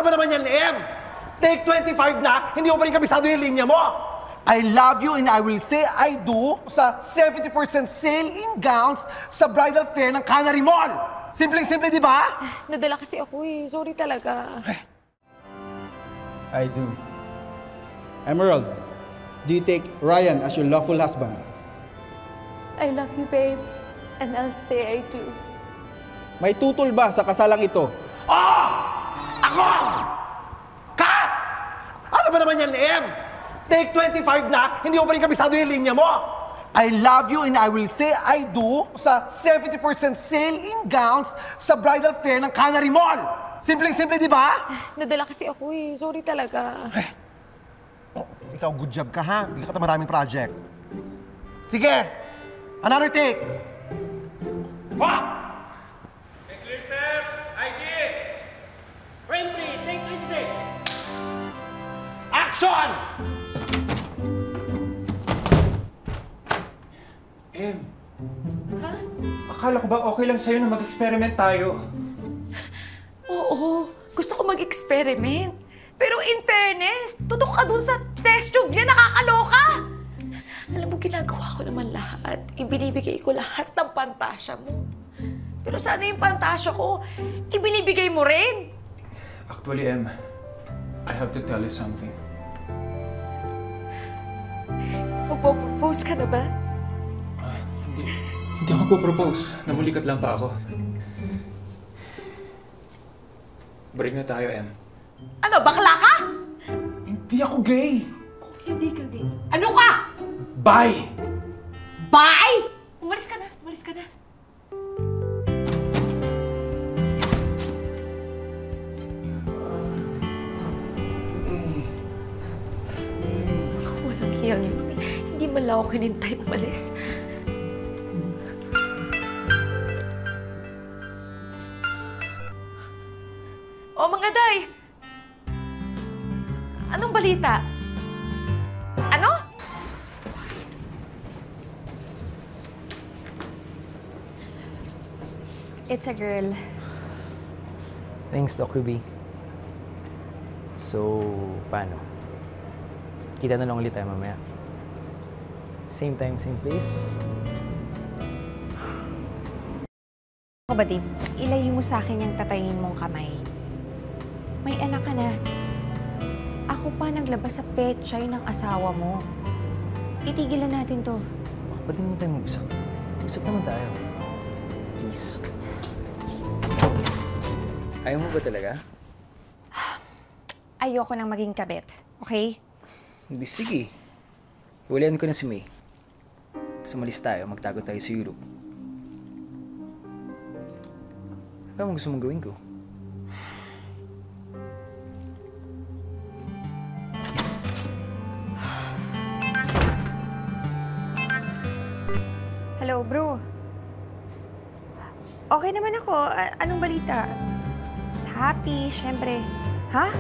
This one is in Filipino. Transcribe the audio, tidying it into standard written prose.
ba naman yan, Em? Take 25 na, hindi mo pa rin kabisado yung linya mo. I love you and I will say I do sa 70% sale in gowns sa bridal fair ng Canary Mall. Simpleng-simple, di ba? Nadala kasi ako eh. Sorry talaga. I do. Emerald, do you take Ryan as your lawful husband? I love you, babe. And I'll say I do. May tutol ba sa kasalang ito? Oh! Ako! Kat! Ano ba naman yan, Em? Take 25 na, hindi mo pa rin kabisado yung linya mo. I love you and I will say I do sa 70% sale in gowns sa bridal fair ng Canary Mall. Simpleng-simple, di ba? Nadala kasi ako eh. Sorry talaga. Oh, ikaw, good job ka ha. Bigyan ka maraming project. Sige! Another take! What? Clear set! ID! Frame 3, take 26! Action! Em, akala ko ba okay lang sa'yo na mag-experiment tayo? Oo, gusto ko mag-experiment. Pero in fairness, tutok ka dun sa test tube niya, nakakaloka! Alam mo, ginagawa ko naman lahat. Ibinibigay ko lahat ng pantasya mo. Pero sana yung pantasya ko, ibinibigay mo rin. Actually, Em, I have to tell you something. Magpo-propose ka na ba? Hindi ako propose. Namulikat lang pa ako. Break na tayo, Em. Ano, bakla ka? Hindi ako gay! Hindi ka gay. Ano ka? Bye! Bye! Umalis ka na, umalis ka na. Walang hiyang yun. Hindi man lang ako hinintay umalis. O mga day! Anong balita? Ano? It's a girl. Thanks, Doc Ruby. So, paano? Kita na lang ulit tayo mamaya. Same time, same place. Kabady, ilayo mo sa akin yung tatayin mong kamay. May anak ka na. Ako pa naglabas sa pechay ng asawa mo. Itigilan natin to. Ba't hindi tayo mag-usap? Usap naman tayo. Please. Ayaw mo ba talaga? Ayoko nang maging kabit, okay? Hindi, sige. Hulihan ko na si May. Sumalis tayo, magtago tayo sa Europe. Ano mo gusto mong gawin ko? Hello, bro. Okay naman ako. Anong balita? Happy, syempre. Ha?